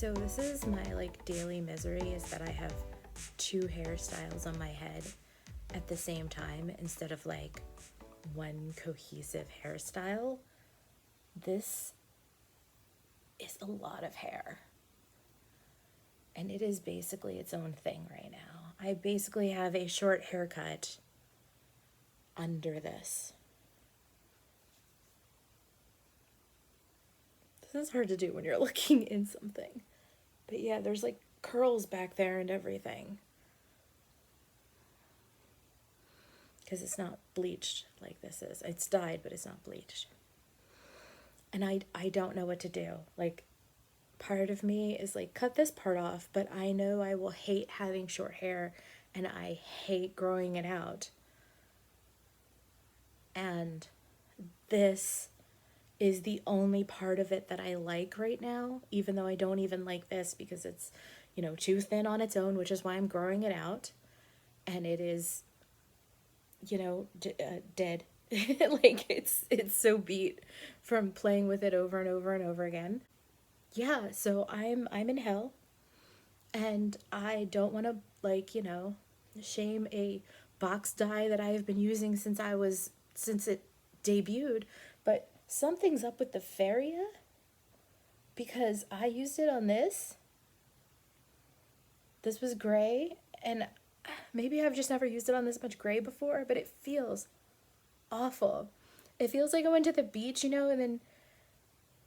So this is my like daily misery, is that I have two hairstyles on my head at the same time instead of like one cohesive hairstyle. This is a lot of hair. And it is basically its own thing right now. I basically have a short haircut under this. This is hard to do when you're looking in something. But yeah, there's like curls back there and everything. Because it's not bleached like this is. It's dyed, but it's not bleached. And I don't know what to do. Like, part of me is like, cut this part off, but I know I will hate having short hair and I hate growing it out. And this is the only part of it that I like right now, even though I don't even like this because it's, too thin on its own, which is why I'm growing it out. And it is, dead. Like it's so beat from playing with it over and over and over again. Yeah, so I'm in hell, and I don't want to shame a box dye that I have been using since it debuted, but something's up with the Feria because I used it on this. This was gray, and maybe I've just never used it on this much gray before, but it feels awful. It feels like I went to the beach, and then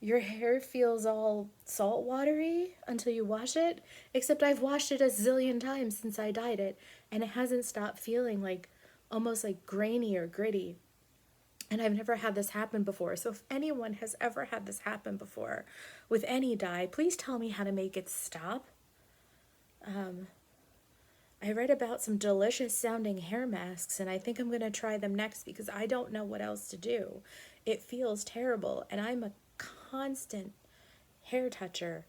your hair feels all salt watery until you wash it, except I've washed it a zillion times since I dyed it, and it hasn't stopped feeling like almost like grainy or gritty. And I've never had this happen before. So if anyone has ever had this happen before with any dye, please tell me how to make it stop. I read about some delicious sounding hair masks, and I think I'm going to try them next because I don't know what else to do. It feels terrible, and I'm a constant hair toucher.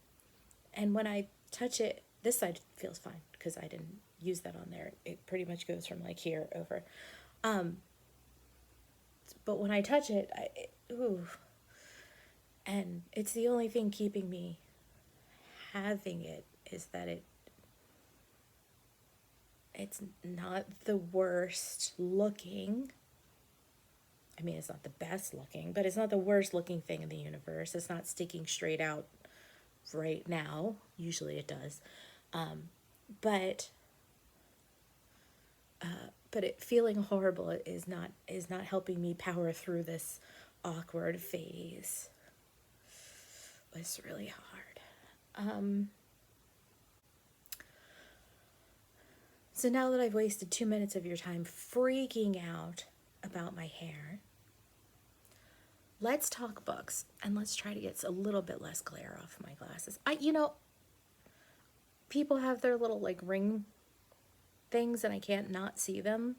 And when I touch it, this side feels fine because I didn't use that on there. It pretty much goes from like here over. But when I touch it, ooh. And it's the only thing keeping me having it is that it's not the worst looking. I mean, it's not the best looking, but it's not the worst looking thing in the universe. It's not sticking straight out right now. Usually it does. But it feeling horrible is not helping me power through this awkward phase. It's really hard. So now that I've wasted 2 minutes of your time freaking out about my hair, let's talk books, and let's try to get a little bit less glare off my glasses. People have their little like ring things and I can't not see them.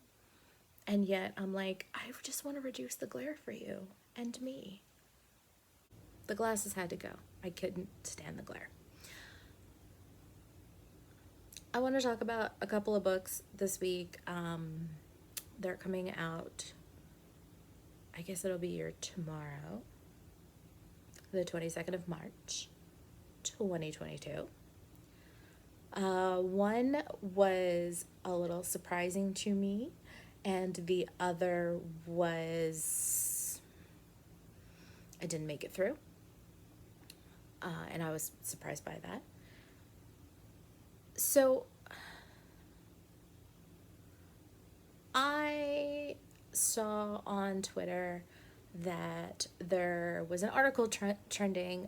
And yet I'm like, I just want to reduce the glare for you and me. The glasses had to go. I couldn't stand the glare. I want to talk about a couple of books this week. They're coming out, I guess it'll be here tomorrow, the 22nd of March, 2022. One was a little surprising to me, and the other was, I didn't make it through, and I was surprised by that. So I saw on Twitter that there was an article trending,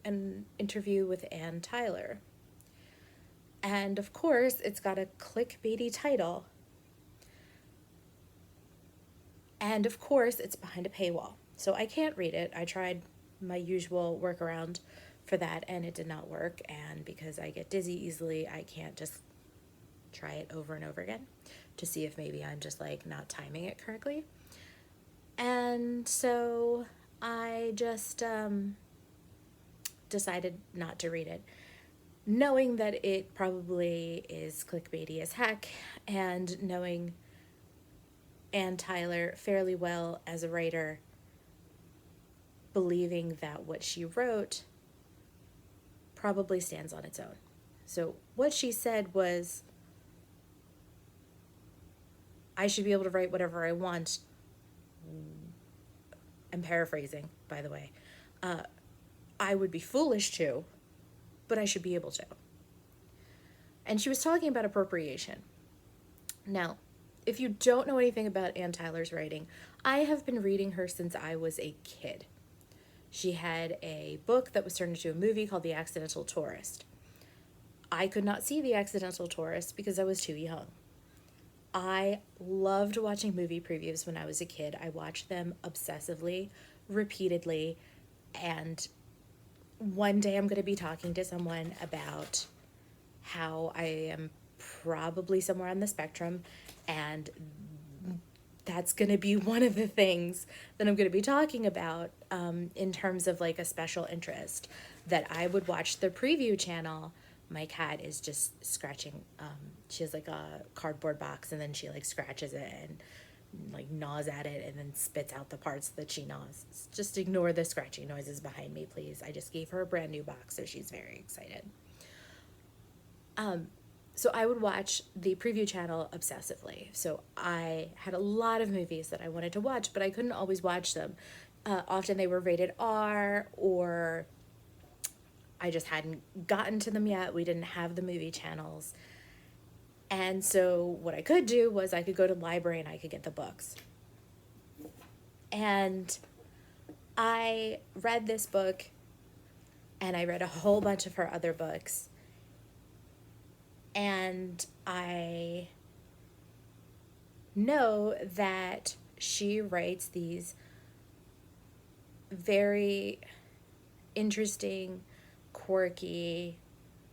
an interview with Ann Tyler. And of course, it's got a clickbaity title. And of course, it's behind a paywall. So I can't read it. I tried my usual workaround for that, and it did not work. And because I get dizzy easily, I can't just try it over and over again to see if maybe I'm just like not timing it correctly. And so I just decided not to read it, knowing that it probably is clickbaity as heck, and knowing Ann Tyler fairly well as a writer, believing that what she wrote probably stands on its own. So what she said was, I should be able to write whatever I want. I'm paraphrasing, by the way. I would be foolish to, but I should be able to. And she was talking about appropriation. Now, if you don't know anything about Ann Tyler's writing, I have been reading her since I was a kid. She had a book that was turned into a movie called The Accidental Tourist. I could not see The Accidental Tourist because I was too young. I loved watching movie previews when I was a kid. I watched them obsessively, repeatedly, and one day I'm going to be talking to someone about how I am probably somewhere on the spectrum, and that's going to be one of the things that I'm going to be talking about in terms of like a special interest, that I would watch the preview channel. My cat is just scratching. She has like a cardboard box, and then she like scratches it and like gnaws at it and then spits out the parts that she gnaws. Just ignore the scratching noises behind me, please. I just gave her a brand new box, so she's very excited. So I would watch the preview channel obsessively. So I had a lot of movies that I wanted to watch, but I couldn't always watch them. Often they were rated R, or I just hadn't gotten to them yet. We didn't have the movie channels. And so what I could do was I could go to the library and I could get the books. And I read this book, and I read a whole bunch of her other books. And I know that she writes these very interesting, quirky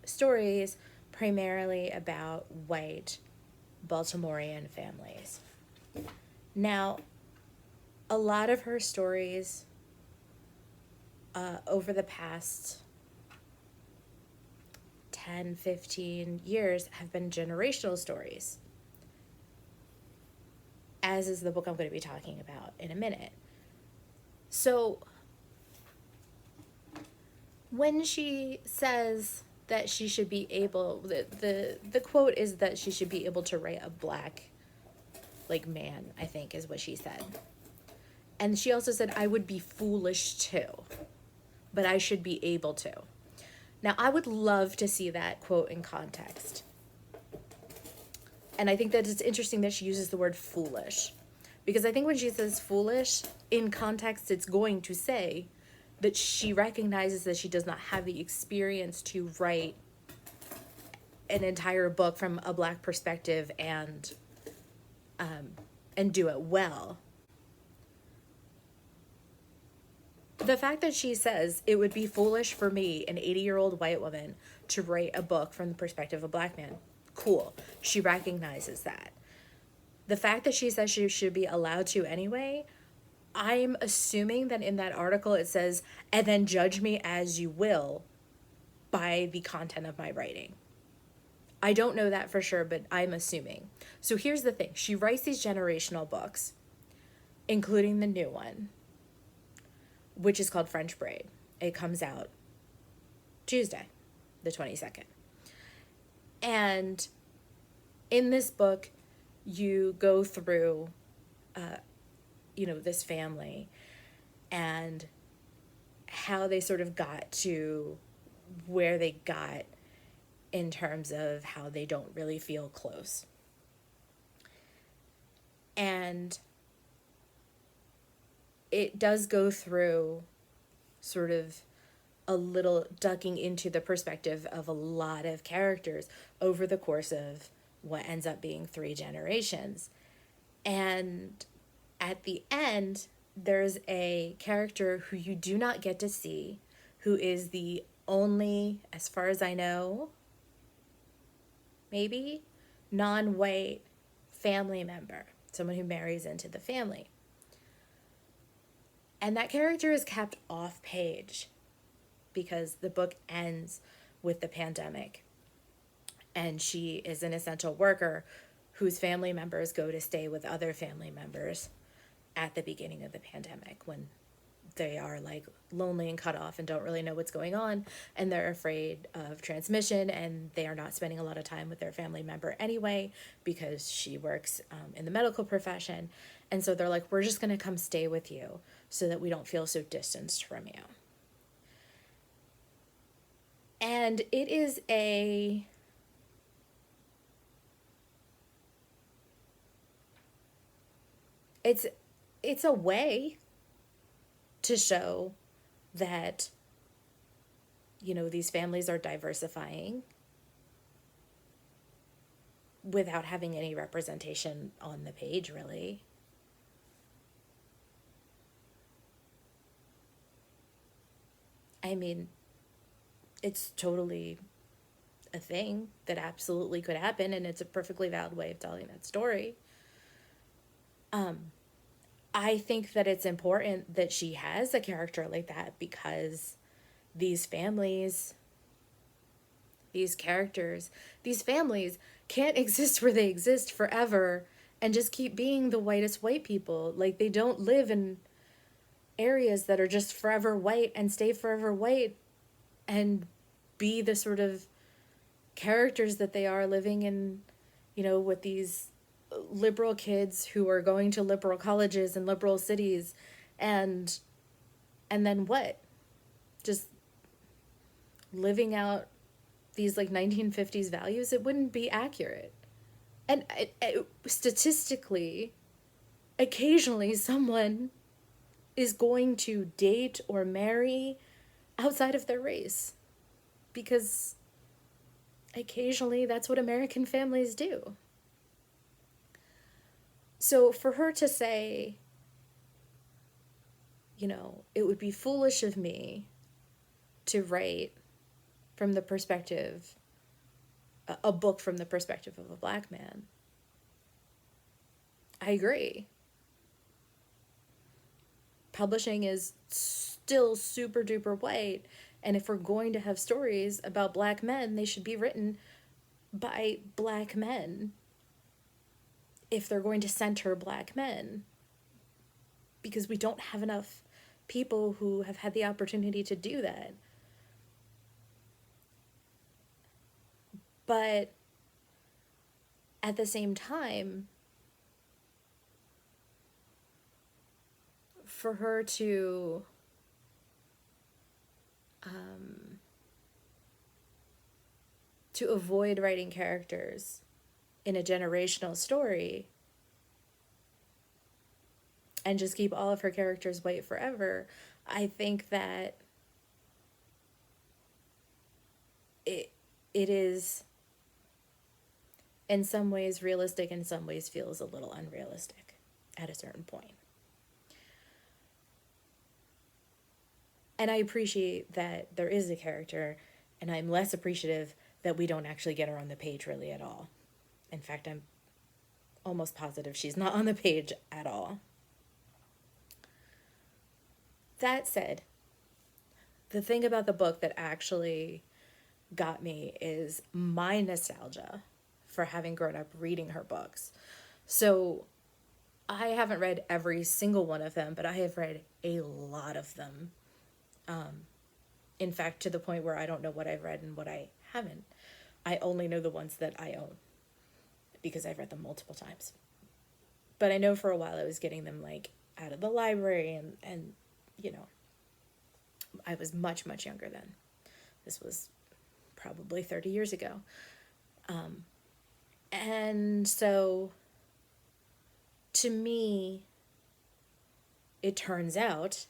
stories, primarily about white Baltimorean families. Now, a lot of her stories over the past 10, 15 years have been generational stories, as is the book I'm going to be talking about in a minute. So when she says that she should be able, the quote is that she should be able to write a black like man, I think is what she said. And she also said, I would be foolish too, but I should be able to. Now, I would love to see that quote in context. And I think that it's interesting that she uses the word foolish, because I think when she says foolish, in context, it's going to say that she recognizes that she does not have the experience to write an entire book from a black perspective and do it well. The fact that she says it would be foolish for me, an 80-year-old white woman, to write a book from the perspective of a black man, cool. She recognizes that. The fact that she says she should be allowed to anyway, I'm assuming that in that article it says, and then judge me as you will by the content of my writing. I don't know that for sure, but I'm assuming. So here's the thing. She writes these generational books, including the new one, which is called French Braid. It comes out Tuesday, the 22nd. And in this book, you go through, this family and how they sort of got to where they got in terms of how they don't really feel close. And it does go through sort of a little ducking into the perspective of a lot of characters over the course of what ends up being 3 generations. And at the end, there's a character who you do not get to see, who is the only, as far as I know, maybe, non-white family member, someone who marries into the family. And that character is kept off page because the book ends with the pandemic. And she is an essential worker whose family members go to stay with other family members at the beginning of the pandemic when they are like lonely and cut off and don't really know what's going on, and they're afraid of transmission, and they are not spending a lot of time with their family member anyway because she works in the medical profession. And so they're like, we're just going to come stay with you so that we don't feel so distanced from you. And it is it's a way to show that, you know, these families are diversifying without having any representation on the page, really. I mean, it's totally a thing that absolutely could happen, and it's a perfectly valid way of telling that story. I think that it's important that she has a character like that because these families, these characters, these families can't exist where they exist forever and just keep being the whitest white people. Like, they don't live in areas that are just forever white and stay forever white and be the sort of characters that they are living in, you know, with these liberal kids who are going to liberal colleges and liberal cities, and then what? Just living out these like 1950s values. It wouldn't be accurate. And statistically, occasionally someone is going to date or marry outside of their race, because occasionally that's what American families do. So for her to say, you know, it would be foolish of me to write from the perspective, a book from the perspective of a black man, I agree. Publishing is still super duper white, and if we're going to have stories about black men, they should be written by black men if they're going to center black men, because we don't have enough people who have had the opportunity to do that. But at the same time, for her to avoid writing characters in a generational story and just keep all of her characters white forever, I think that it is in some ways realistic, in some ways feels a little unrealistic at a certain point. And I appreciate that there is a character, and I'm less appreciative that we don't actually get her on the page really at all. In fact, I'm almost positive she's not on the page at all. That said, the thing about the book that actually got me is my nostalgia for having grown up reading her books. So I haven't read every single one of them, but I have read a lot of them. In fact, to the point where I don't know what I've read and what I haven't. I only know the ones that I own because I've read them multiple times. But I know for a while I was getting them like out of the library, and you know, I was much, much younger then. This was probably 30 years ago. And so to me, it turns out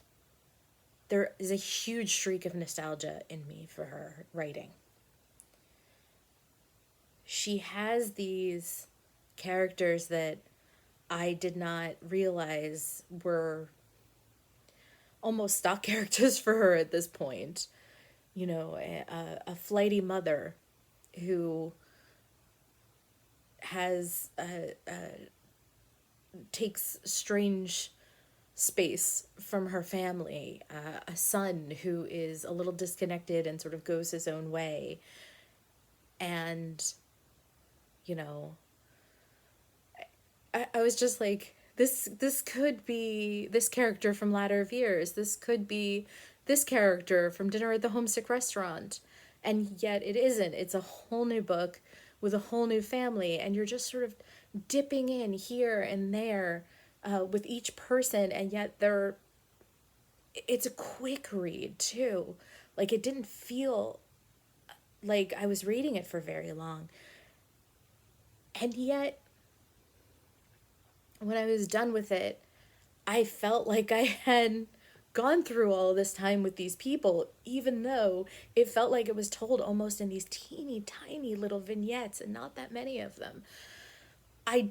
there is a huge streak of nostalgia in me for her writing. She has these characters that I did not realize were almost stock characters for her at this point. You know, a flighty mother who has takes strange space from her family, a son who is a little disconnected and sort of goes his own way, and you know, I was just like, this could be this character from Ladder of Years. This could be this character from Dinner at the Homesick Restaurant. And yet it isn't. It's a whole new book with a whole new family, and you're just sort of dipping in here and there with each person, and yet it's a quick read too. Like it didn't feel like I was reading it for very long. And yet when I was done with it, I felt like I had gone through all this time with these people, even though it felt like it was told almost in these teeny tiny little vignettes and not that many of them. I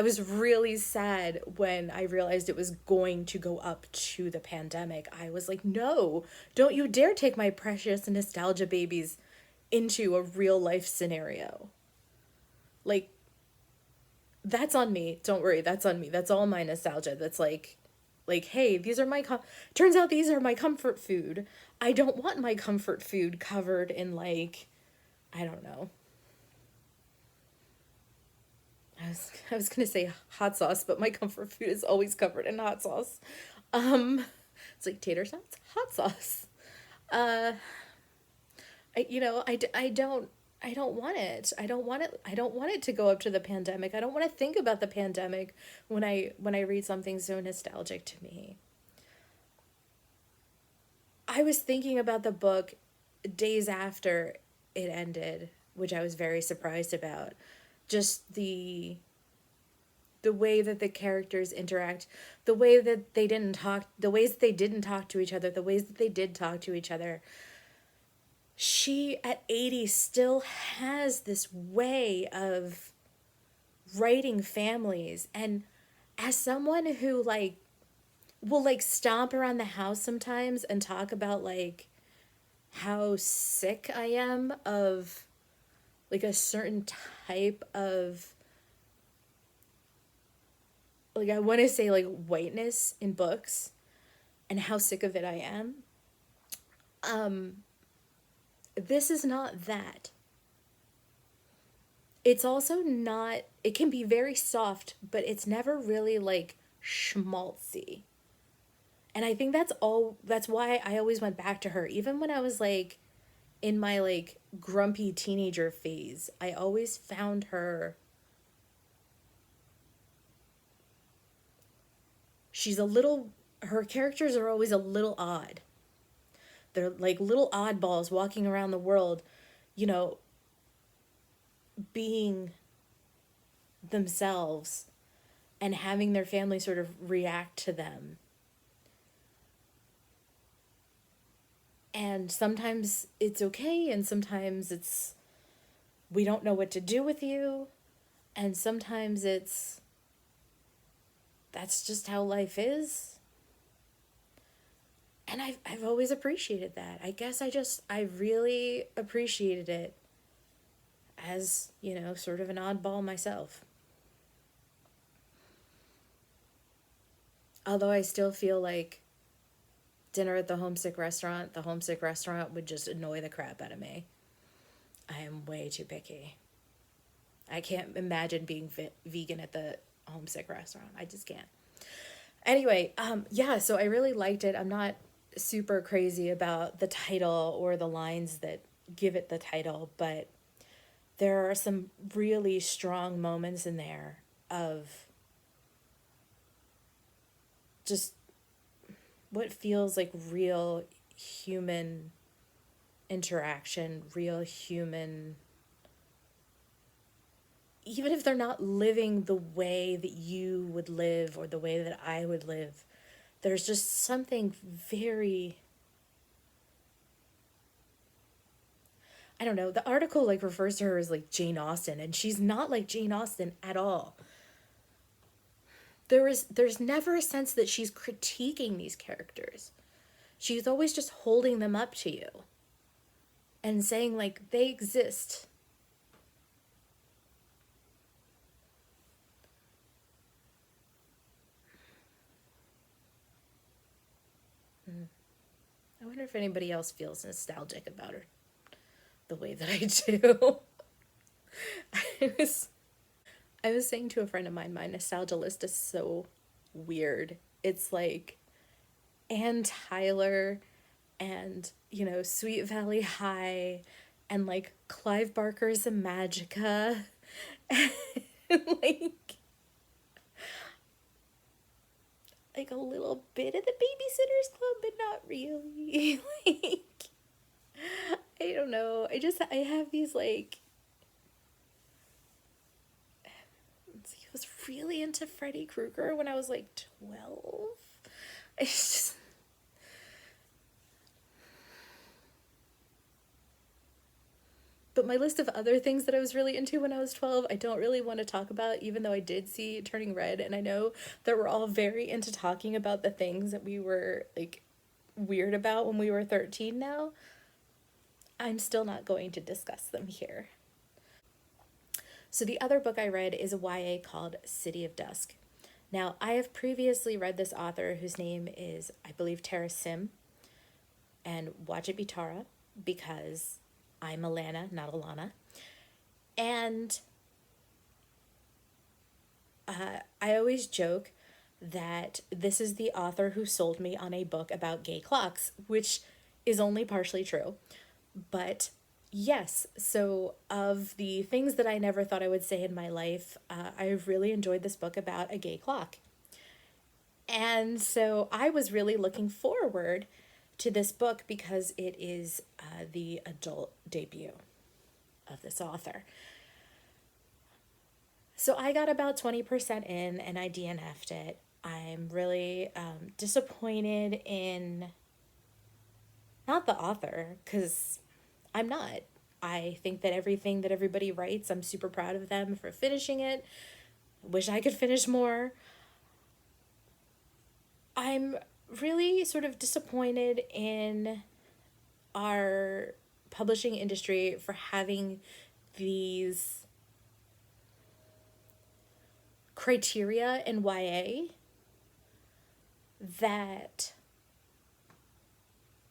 was really sad when I realized it was going to go up to the pandemic. I was like, no, don't you dare take my precious nostalgia babies into a real life scenario. Like, that's on me. Don't worry, that's on me. That's all my nostalgia. That's like, hey, these are turns out these are my comfort food. I don't want my comfort food covered in like, I don't know. I was gonna say hot sauce, but my comfort food is always covered in hot sauce. Um, it's like tater tots, hot sauce. Uh, I don't want it. I don't want it. I don't want it to go up to the pandemic. I don't want to think about the pandemic when I read something so nostalgic to me. I was thinking about the book days after it ended, which I was very surprised about. Just the way that the characters interact, the way that they didn't talk, the ways that they didn't talk to each other, the ways that they did talk to each other. She at 80 still has this way of writing families, and as someone who like will like stomp around the house sometimes and talk about like how sick I am of like a certain type of like I want to say like whiteness in books and how sick of it I am. This is not that. It's also not, it can be very soft, but it's never really like schmaltzy. And I think that's why I always went back to her. Even when I was like in my like grumpy teenager phase, I always found she's a little, her characters are always a little odd. They're like little oddballs walking around the world, you know, being themselves and having their family sort of react to them. And sometimes it's okay, and sometimes it's, we don't know what to do with you. And sometimes it's, that's just how life is. And I've always appreciated that. I guess I really appreciated it as, sort of an oddball myself. Although I still feel like Dinner at the Homesick Restaurant would just annoy the crap out of me. I am way too picky. I can't imagine being vegan at the Homesick Restaurant. I just can't. Anyway, yeah, so I really liked it. I'm not super crazy about the title or the lines that give it the title, but there are some really strong moments in there of just what feels like real human interaction, real human, even if they're not living the way that you would live or the way that I would live, there's just something very, I don't know, the article like refers to her as like Jane Austen, and she's not like Jane Austen at all. There's never a sense that she's critiquing these characters. She's always just holding them up to you and saying like they exist. I wonder if anybody else feels nostalgic about her the way that I do. I was I was saying to a friend of mine, my nostalgia list is so weird. It's like Ann Tyler and, Sweet Valley High and like Clive Barker's Magica and like like a little bit of the Babysitter's Club, but not really. Like, I don't know. I have these like, I was really into Freddy Krueger when I was like 12. It's just, but my list of other things that I was really into when I was 12, I don't really want to talk about, even though I did see Turning Red. And I know that we're all very into talking about the things that we were like weird about when we were 13 now. I'm still not going to discuss them here. So the other book I read is a YA called City of Dusk. Now, I have previously read this author whose name is, I believe, Tara Sim, and watch it be Tara, because I'm Alana, not Alana. And I always joke that this is the author who sold me on a book about gay clocks, which is only partially true. But yes, so of the things that I never thought I would say in my life, I've really enjoyed this book about a gay clock. And so I was really looking forward to this book because it is the adult debut of this author. So I got about 20% in and I DNF'd it. I'm really disappointed in not the author, because I'm not. I think that everything that everybody writes, I'm super proud of them for finishing it. Wish I could finish more. I'm really sort of disappointed in our publishing industry for having these criteria in YA that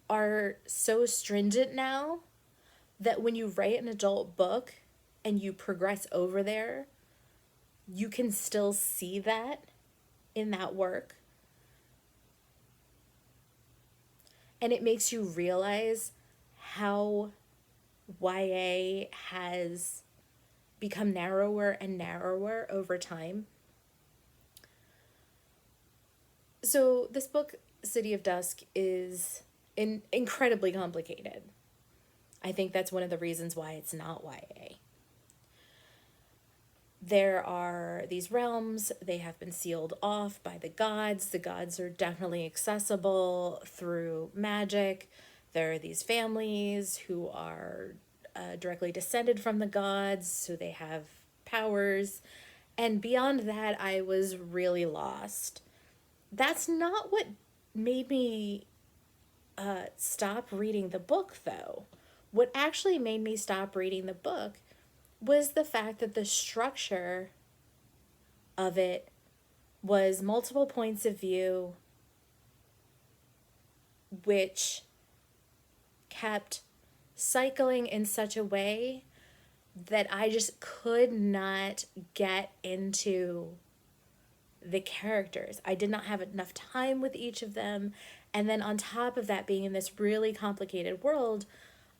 are so stringent now that when you write an adult book and you progress over there, you can still see that in that work. And it makes you realize how YA has become narrower and narrower over time. So this book, City of Dusk, is incredibly complicated. I think that's one of the reasons why it's not YA. There are these realms, they have been sealed off by the gods. The gods are definitely accessible through magic. There are these families who are directly descended from the gods, so they have powers. And beyond that, I was really lost. That's not what made me stop reading the book, though. What actually made me stop reading the book was the fact that the structure of it was multiple points of view, which kept cycling in such a way that I just could not get into the characters. I did not have enough time with each of them. And then on top of that, being in this really complicated world,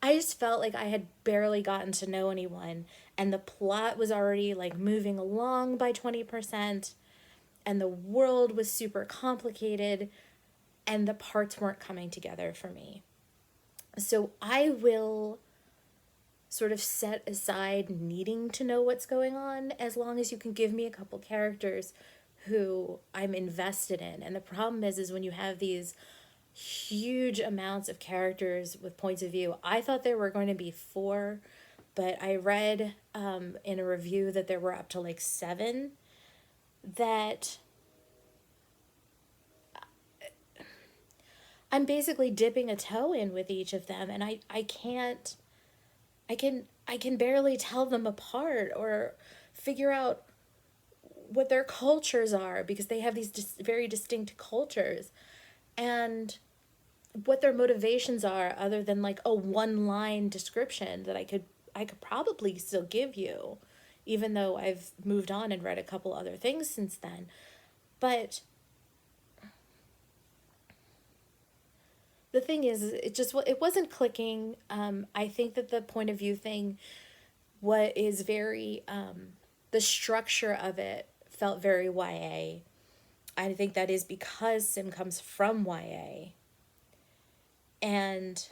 I just felt like I had barely gotten to know anyone, and the plot was already like moving along by 20%, and the world was super complicated, and the parts weren't coming together for me. So I will sort of set aside needing to know what's going on as long as you can give me a couple characters who I'm invested in. And the problem is when you have these huge amounts of characters with points of view. I thought there were going to be 4, but I read in a review that there were up to like 7, that I'm basically dipping a toe in with each of them, and I can barely tell them apart or figure out what their cultures are, because they have these very distinct cultures, and what their motivations are, other than like a one line description that I could probably still give you even though I've moved on and read a couple other things since then. But the thing is, it wasn't clicking. I think that the point of view thing, what is very, the structure of it felt very YA. I think that is because Sim comes from YA. And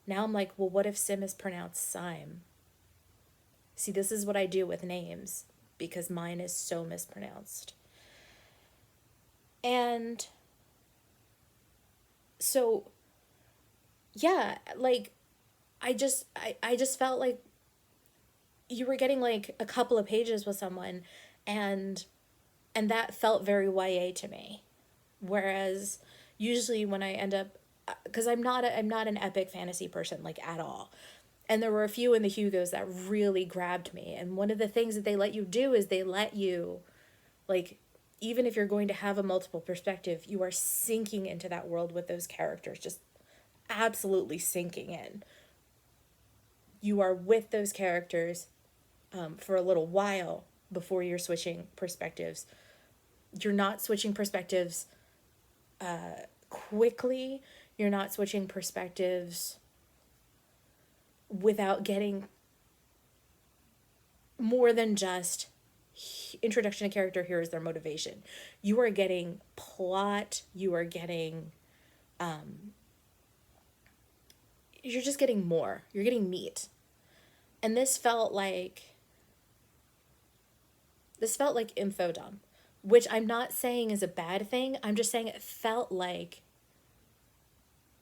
now I'm like, well, what if Sim is pronounced Sime? See, this is what I do with names because mine is so mispronounced. And so, yeah, like, I just felt like you were getting like a couple of pages with someone, and that felt very YA to me. Whereas usually when I end up, because I'm not an epic fantasy person, like, at all. And there were a few in the Hugos that really grabbed me. And one of the things that they let you do is they let you, like, even if you're going to have a multiple perspective, you are sinking into that world with those characters, just absolutely sinking in. You are with those characters for a little while before you're switching perspectives. You're not switching perspectives quickly. You're not switching perspectives without getting more than just introduction to character, here is their motivation. You are getting plot, you are getting you're just getting more. You're getting meat. And this felt like info dump, which I'm not saying is a bad thing. I'm just saying it felt like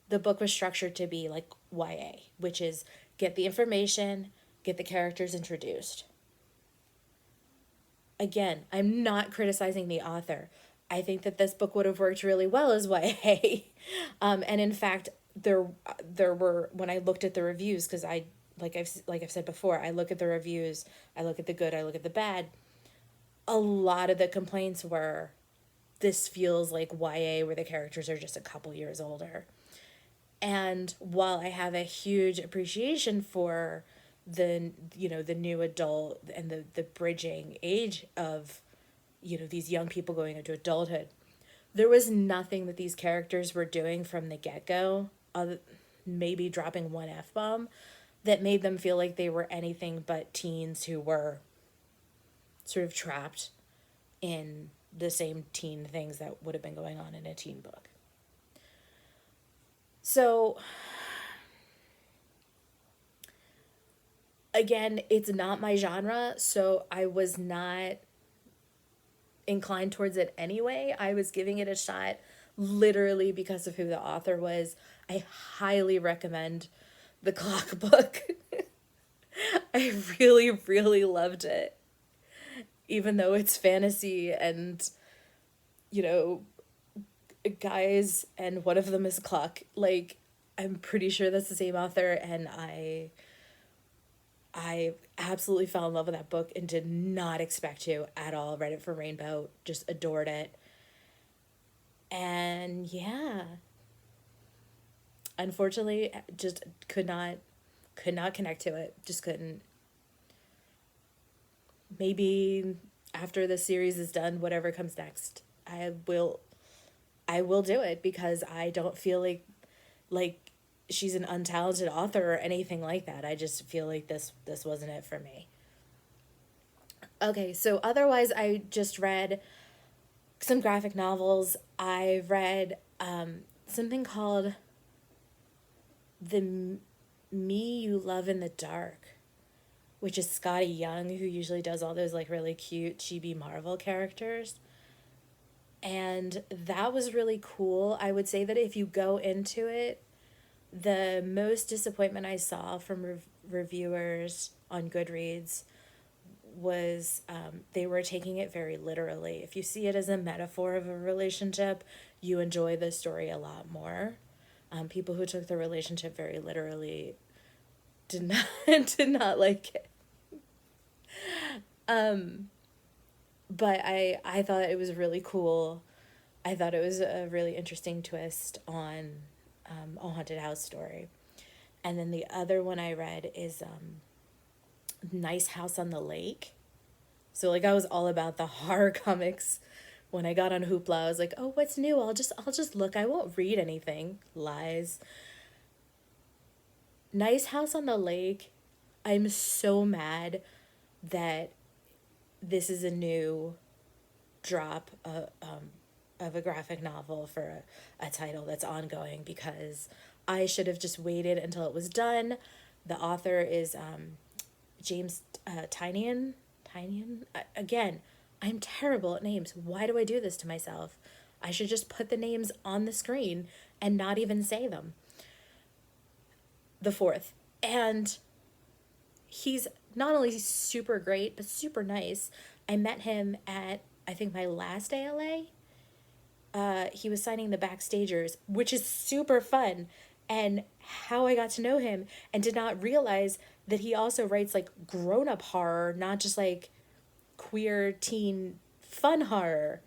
the book was structured to be like YA, which is get the information, get the characters introduced. Again, I'm not criticizing the author. I think that this book would have worked really well as YA. And in fact, there were, when I looked at the reviews, because like I've said before, I look at the reviews, I look at the good, I look at the bad. A lot of the complaints were, this feels like YA where the characters are just a couple years older. And while I have a huge appreciation for the new adult and the bridging age of, these young people going into adulthood, there was nothing that these characters were doing from the get-go, maybe dropping one F-bomb, that made them feel like they were anything but teens who were sort of trapped in the same teen things that would have been going on in a teen book. So, again, it's not my genre, so I was not inclined towards it anyway. I was giving it a shot literally because of who the author was. I highly recommend The Clock Book. I really, really loved it. Even though it's fantasy and, guys, and one of them is clock. Like, I'm pretty sure that's the same author, and I absolutely fell in love with that book and did not expect to at all. Read it for Rainbow, just adored it. And yeah, unfortunately, just could not connect to it. Just couldn't. Maybe after the series is done, whatever comes next, I will do it, because I don't feel like she's an untalented author or anything like that. I just feel like this wasn't it for me. Okay, so otherwise I just read some graphic novels. I read something called The Me You Love in the Dark, which is Scotty Young, who usually does all those like really cute chibi Marvel characters. And that was really cool. I would say that if you go into it, the most disappointment I saw from reviewers on Goodreads was they were taking it very literally. If you see it as a metaphor of a relationship, you enjoy the story a lot more. People who took the relationship very literally did not did not like it. But I thought it was really cool. I thought it was a really interesting twist on a haunted house story. And then the other one I read is Nice House on the Lake. So like I was all about the horror comics when I got on Hoopla. I was like, "Oh, what's new? I'll just look. I won't read anything." Lies. Nice House on the Lake. I'm so mad that this is a new drop of a graphic novel for a title that's ongoing, because I should have just waited until it was done. The author is James Tynion. Tynion? Again, I'm terrible at names. Why do I do this to myself? I should just put the names on the screen and not even say them. The fourth. And he's not only super great, but super nice. I met him at, I think, my last ALA. He was signing the backstagers, which is super fun. And how I got to know him and did not realize that he also writes like grown up horror, not just like queer teen fun horror,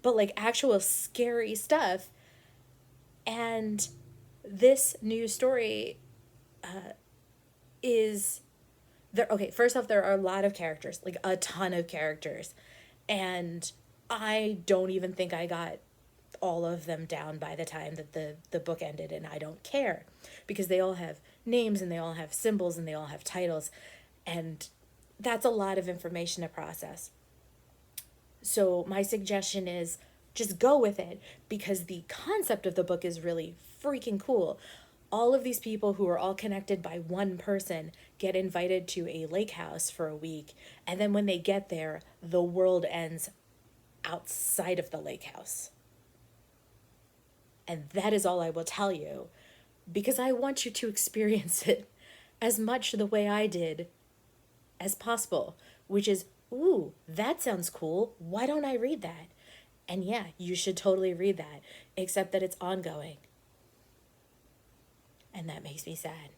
but like actual scary stuff. And this new story is there. Okay, first off, there are a lot of characters, like a ton of characters. And I don't even think I got all of them down by the time that the book ended, and I don't care, because they all have names and they all have symbols and they all have titles, and that's a lot of information to process. So my suggestion is just go with it, because the concept of the book is really freaking cool. All of these people who are all connected by one person get invited to a lake house for a week, and then when they get there, the world ends outside of the lake house. And that is all I will tell you, because I want you to experience it as much the way I did as possible, which is, ooh, that sounds cool. Why don't I read that? And yeah, you should totally read that, except that it's ongoing. And that makes me sad.